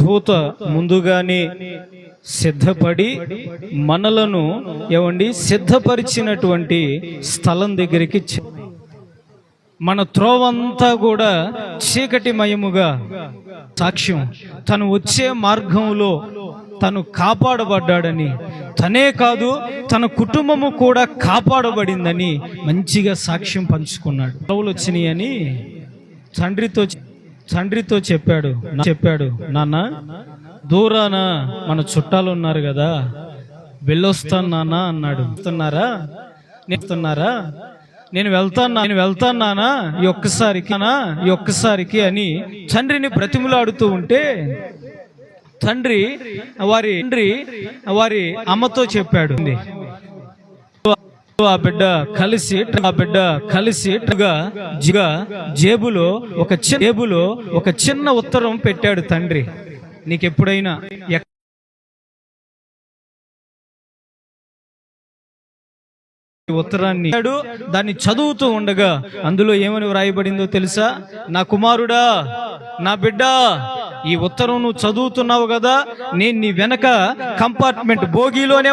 దూత ముందుగానే సిద్ధపడి మనలను సిద్ధపరిచినటువంటి స్థలం దగ్గరికి మన త్రోవంతా కూడా చీకటిమయముగా సాక్ష్యం తను వచ్చే మార్గంలో తను కాపాడబడ్డాడని, తనే కాదు తన కుటుంబము కూడా కాపాడబడిందని మంచిగా సాక్ష్యం పంచుకున్నాడు. గొడవలు వచ్చినాయని తండ్రితో చెప్పాడు. నాన్న, దూరాన మన చుట్టాలు ఉన్నారు కదా, వెళ్ళొస్తాను నాన్న అన్నాడు. నేను వెళ్తాను నాన్న ఈ ఒక్కసారికి అని తండ్రిని బ్రతిములాడుతూ ఉంటే తండ్రి వారి అమ్మతో చెప్పాడు. ఆ బిడ్డ కలిసి జేబులో ఒక చిన్న ఉత్తరం పెట్టాడు తండ్రి. నీకెప్పుడైనా ఉత్తరాన్ని దాన్ని చదువుతూ ఉండగా అందులో ఏమని వ్రాయబడిందో తెలుసా? నా కుమారుడా, నా బిడ్డ, ఈ ఉత్తరం నువ్వు చదువుతున్నావు కదా, నేను నీ వెనక కంపార్ట్మెంట్ బోగీలోనే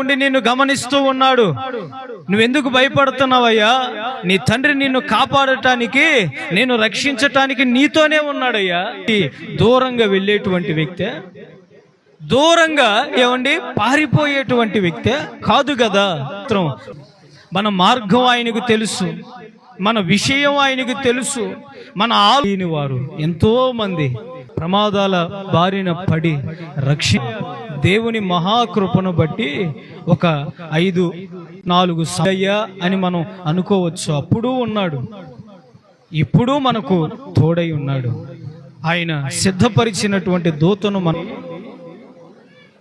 ఉండి నిన్ను గమనిస్తూ ఉన్నాడు. నువ్వెందుకు భయపడుతున్నావయ్యా? నీ తండ్రి నిన్ను కాపాడటానికి, నేను రక్షించటానికి నీతోనే ఉన్నాడయ్యా. దూరంగా వెళ్ళేటువంటి వ్యక్తి, దూరంగా పారిపోయేటువంటి వ్యక్తి కాదు కదా. మన మార్గం ఆయనకు తెలుసు, మన విషయం ఆయనకు తెలుసు. మన ఆలోచన వారు ఎంతో మంది ప్రమాదాల బారిన పడి దేవుని మహాకృపను బట్టి ఒక 5-4 సార్లు అని మనం అనుకోవచ్చు. అప్పుడు ఉన్నాడు, ఇప్పుడు మనకు తోడై ఉన్నాడు. ఆయన సిద్ధపరిచినటువంటి దూతను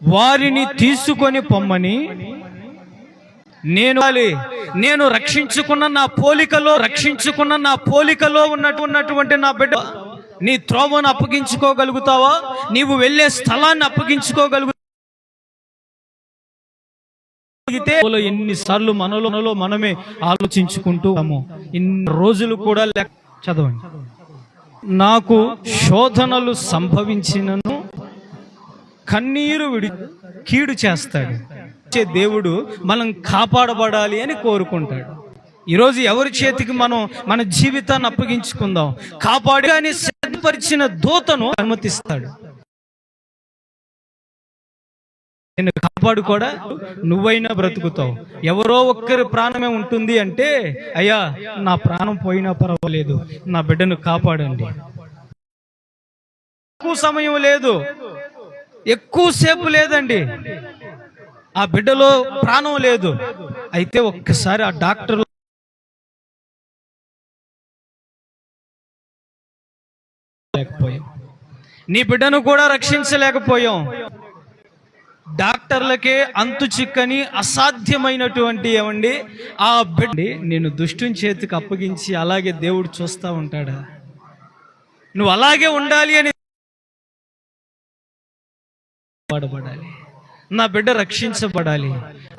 వారిని తీసుకొని పొమ్మని, నేను రక్షించుకున్న నా పోలికలో ఉన్నటువంటి నా బిడ్డ, నీ త్రోవను అప్పగించుకోగలుగుతావా? నీవు వెళ్ళే స్థలాన్ని అప్పగించుకోగలుగుతావా? ఎన్నిసార్లు మనలో మనమే ఆలోచించుకుంటూ ఇన్ని రోజులు కూడా చదవండి. నాకు శోధనలు సంభవించినను కన్నీరు కీడు చేస్తాడు. దేవుడు మనం కాపాడబడాలి అని కోరుకుంటాడు. ఈరోజు ఎవరి చేతికి మనం మన జీవితాన్ని అప్పగించుకుందాం? కాపాడి సిద్ధపరిచిన దూతను అనుమతిస్తాడు. నేను కాపాడు కూడా నువ్వైనా బ్రతుకుతావు. ఎవరో ఒక్కరి ప్రాణమే ఉంటుంది అంటే, అయ్యా నా ప్రాణం పోయినా పర్వాలేదు, నా బిడ్డను కాపాడండి. ఎక్కువ సమయం లేదు, ఎక్కువసేపు లేదండి, ఆ బిడ్డలో ప్రాణం లేదు. అయితే ఒక్కసారి ఆ డాక్టర్ లేకపోయాం, నీ బిడ్డను కూడా రక్షించలేకపోయాం. డాక్టర్లకే అంతు చిక్కని అసాధ్యమైనటువంటి ఆ బిడ్డ నేను దుష్టుని చేతికి అప్పగించి అలాగే దేవుడు చూస్తూ ఉంటాడా? నువ్వు అలాగే ఉండాలి అని వాడబడాలి, నా బిడ్డ రక్షించబడాలి.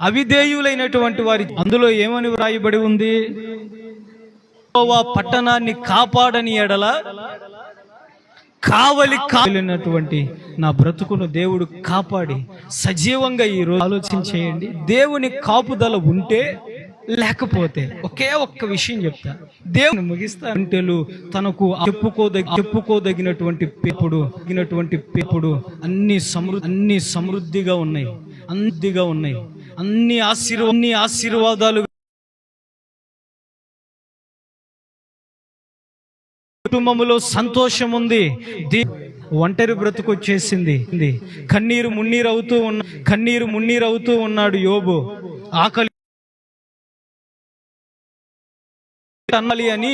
అవిధేయులైనటువంటి వారి అందులో ఏమని వ్రాయబడి ఉంది? పట్టణాన్ని కాపాడని ఎడల కావలినటువంటి నా బ్రతుకును దేవుడు కాపాడి సజీవంగా ఈరోజు ఆలోచించేయండి. దేవుని కాపుదల ఉంటే, లేకపోతే ఒకే ఒక్క విషయం చెప్తా, దేవుని ముగిస్తాంటేలు తనకు చెప్పుకోదగినటువంటి పెప్పుడు అన్ని సమృద్ధిగా ఉన్నాయి, అన్ని ఆశీర్వాదాలు. కుటుంబములో సంతోషం ఉంది. ఒంటరి బ్రతుకు వచ్చేసింది. కన్నీరు మున్నీరు అవుతూ ఉన్నాడు యోబు. ఆకలి అనాలి అని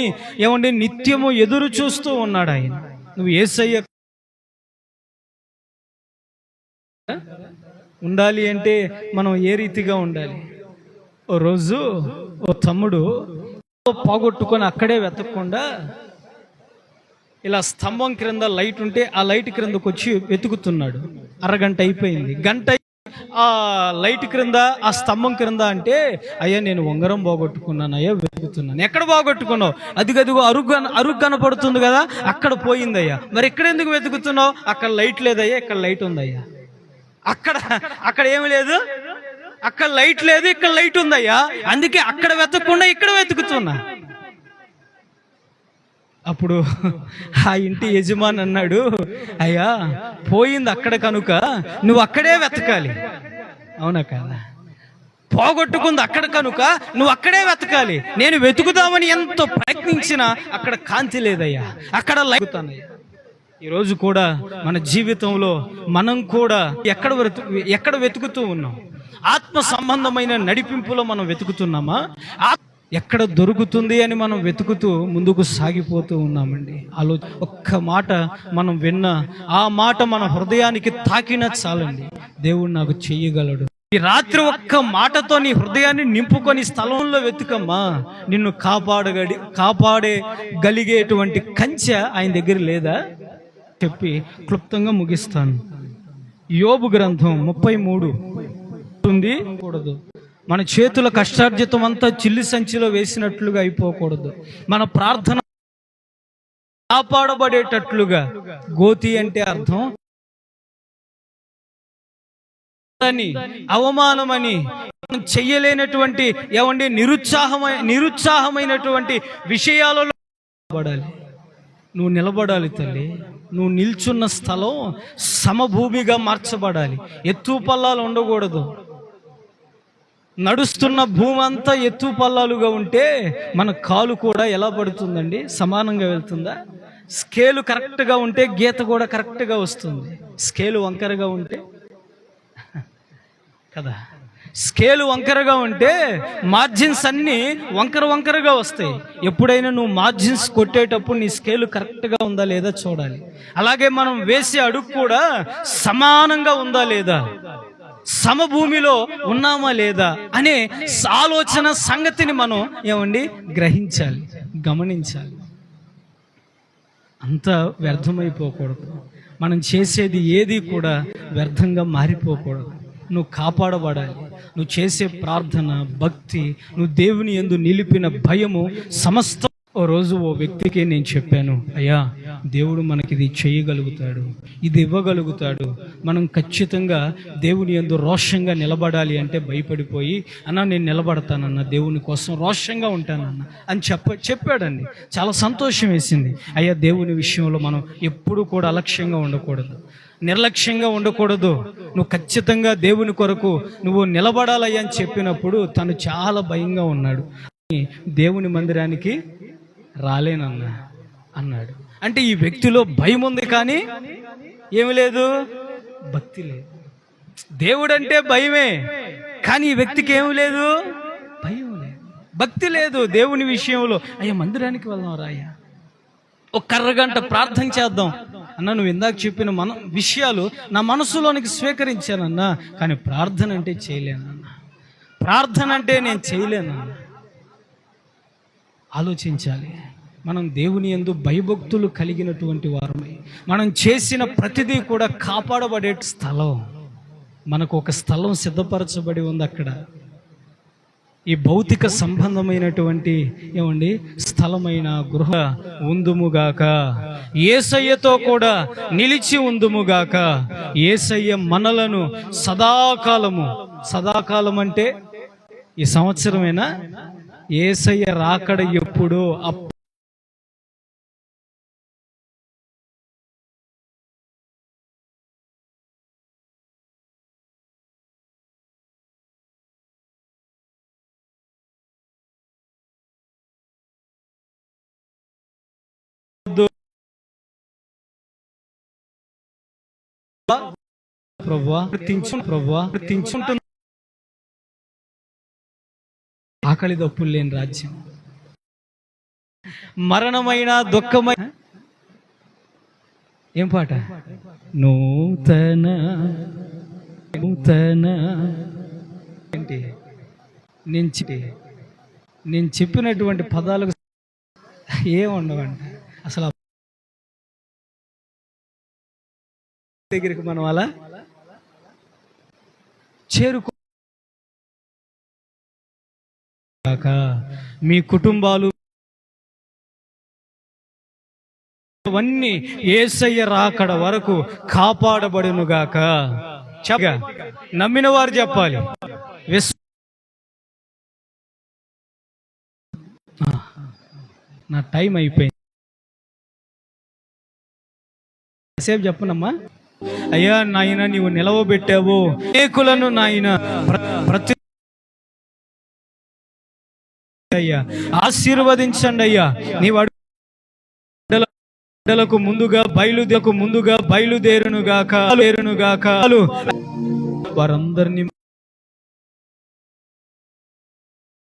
నిత్యము ఎదురు చూస్తూ ఉన్నాడు ఆయన. నువ్వు యేసయ్య ఉండాలి అంటే మనం ఏ రీతిగా ఉండాలి? ఓ రోజు ఓ తమ్ముడు పోగొట్టుకొని అక్కడే వెతకకుండా ఇలా స్తంభం క్రింద లైట్ ఉంటే ఆ లైట్ క్రిందకు వచ్చి వెతుకుతున్నాడు. అరగంట అయిపోయింది. గంట ఆ లైట్ క్రింద, ఆ స్తంభం క్రింద అంటే, అయ్యా నేను ఉంగరం పోగొట్టుకున్నాను అయ్యా, వెతుకుతున్నాను. ఎక్కడ పోగొట్టుకున్నావు? అదిగదిగో అరుగు కనపడుతుంది కదా, అక్కడ పోయిందయ్యా. మరి ఎక్కడ ఎందుకు వెతుకుతున్నావు? అక్కడ లైట్ లేదయ్యా, ఇక్కడ లైట్ ఉందయ్యా. అక్కడ అక్కడ ఏమి లేదు, అక్కడ లైట్ లేదు, ఇక్కడ లైట్ ఉందయ్యా, అందుకే అక్కడ వెతకకుండా ఇక్కడ వెతుకుతున్నా. అప్పుడు ఆ ఇంటి యజమాని అన్నాడు, అయ్యా పోయింది అక్కడ కనుక నువ్వు అక్కడే వెతకాలి. అవునా కాదా? పోగొట్టుకుంది అక్కడ కనుక నువ్వు అక్కడే వెతకాలి. నేను వెతుకుదామని ఎంతో ప్రయత్నించినా అక్కడ కాంతి లేదయ్యా, అక్కడ లైతానయ్యా. ఈరోజు కూడా మన జీవితంలో మనం కూడా ఎక్కడ వెతుకుతూ ఉన్నాం? ఆత్మ సంబంధమైన నడిపింపులో మనం వెతుకుతున్నామా? ఎక్కడ దొరుకుతుంది అని మనం వెతుకుతూ ముందుకు సాగిపోతూ ఉన్నామండి. ఒక్క మాట మనం విన్నా, ఆ మాట మన హృదయానికి తాకినా చాలండి, దేవుడు నాకు చెయ్యగలడు. ఈ రాత్రి ఒక్క మాటతో నీ హృదయాన్ని నింపుకొని స్థలంలో వెతుకమ్మా. నిన్ను కాపాడగలిగేటువంటి కంచె ఆయన దగ్గర లేదా చెప్పి క్లుప్తంగా ముగిస్తాను. యోబు గ్రంథం 33 ఉంది. కూడదు, మన చేతుల కష్టార్జితం అంతా చిల్లి సంచిలో వేసినట్లుగా అయిపోకూడదు. మన ప్రార్థన కాపాడబడేటట్లుగా. గోతి అంటే అర్థం అవమానమని, చెయ్యలేనటువంటి నిరుత్సాహమైనటువంటి విషయాలలో పడాలి. నువ్వు నిలబడాలి తల్లి. నువ్వు నిల్చున్న స్థలం సమభూమిగా మార్చబడాలి. ఎత్తు పల్లాలు ఉండకూడదు. నడుస్తున్న భూమి అంతా ఎత్తు పల్లాలుగా ఉంటే మన కాలు కూడా ఎలా పడుతుందండి? సమానంగా వెళ్తుందా? స్కేలు కరెక్ట్గా ఉంటే గీత కూడా కరెక్ట్గా వస్తుంది. స్కేలు వంకరగా ఉంటే కదా, స్కేలు వంకరగా ఉంటే మార్జిన్స్ అన్నీ వంకరగా వస్తాయి. ఎప్పుడైనా నువ్వు మార్జిన్స్ కొట్టేటప్పుడు నీ స్కేలు కరెక్ట్గా ఉందా లేదా చూడాలి. అలాగే మనం వేసే అడుగు కూడా సమానంగా ఉందా లేదా, సమభూమిలో ఉన్నామా లేదా అనే ఆలోచన సంగతిని మనం గ్రహించాలి, గమనించాలి. అంత వ్యర్థమైపోకూడదు. మనం చేసేది ఏది కూడా వ్యర్థంగా మారిపోకూడదు. నువ్వు కాపాడబడాలి. నువ్వు చేసే ప్రార్థన, భక్తి, నువ్వు దేవుని యందు నిలిపిన భయము సమస్త. ఓ రోజు ఓ వ్యక్తికి నేను చెప్పాను, అయ్యా దేవుడు మనకి ఇది చేయగలుగుతాడు, ఇది ఇవ్వగలుగుతాడు, మనం ఖచ్చితంగా దేవుని యందు రోషంగా నిలబడాలి అంటే భయపడిపోయి, అన్నా నేను నిలబడతానన్నా, దేవుని కోసం రోషంగా ఉంటానన్నా అని చెప్పాడండి. చాలా సంతోషం వేసింది. అయ్యా దేవుని విషయంలో మనం ఎప్పుడూ కూడా అలక్ష్యంగా ఉండకూడదు, నిర్లక్ష్యంగా ఉండకూడదు. నువ్వు ఖచ్చితంగా దేవుని కొరకు నువ్వు నిలబడాలయ్యా అని చెప్పినప్పుడు తను చాలా భయంగా ఉన్నాడు. దేవుని మందిరానికి రాలేనన్నా అన్నాడు. అంటే ఈ వ్యక్తిలో భయం ఉంది కానీ ఏమి లేదు, భక్తి లేదు. దేవుడు అంటే భయమే, కానీ ఈ వ్యక్తికి ఏమి లేదు, భయం లేదు, భక్తి లేదు దేవుని విషయంలో. అయ్యా మందిరానికి వెళ్దాం రాయ్యా, ఒక అరగంట ప్రార్థన చేద్దాం అన్న. నువ్వు ఇందాక చెప్పిన విషయాలు నా మనసులోనికి స్వీకరించానన్నా, కానీ ప్రార్థన అంటే చేయలేనన్నా, ప్రార్థన అంటే నేను చేయలేనన్నా. ఆలోచించాలి. మనం దేవుని యందు భయభక్తులు కలిగినటువంటి వారమై మనం చేసిన ప్రతిదీ కూడా కాపాడబడే స్థలం. మనకు ఒక స్థలం సిద్ధపరచబడి ఉంది అక్కడ. ఈ భౌతిక సంబంధమైనటువంటి స్థలమైన గృహ ఉందుముగాక, యేసయ్యతో కూడా నిలిచి ఉందుముగాక. యేసయ్య మనలను సదాకాలం అంటే ఈ సంవత్సరమేనా? యేసయ్య రాకడ ఎప్పుడో ప్రభువా ఆకలి దప్పులు లేని రాజ్యం, మరణమైన దుఃఖమైన. ఏం పాట? నూతన ఏంటి? నేను చెప్పినటువంటి పదాలకు ఏముండవంట అసలు. దగ్గరికి మనం అలా చేరుకో గాక. మీ కుటుంబాలు అవన్నీ యేసయ్య రాకడ వరకు కాపాడబడును గాక. నమ్మిన వారు చెప్పాలి. నా టైం అయిపోయింది. సేపు చెప్పనమ్మా. అయ్యా నాయన, నీవు నిలవబెట్టావు అనేకులను నాయన, ప్రతి అయ్యా ఆశీర్వదించండి అయ్యా. నీ వాడులకు ముందుగా బయలుదేరును గాక వారందరినీ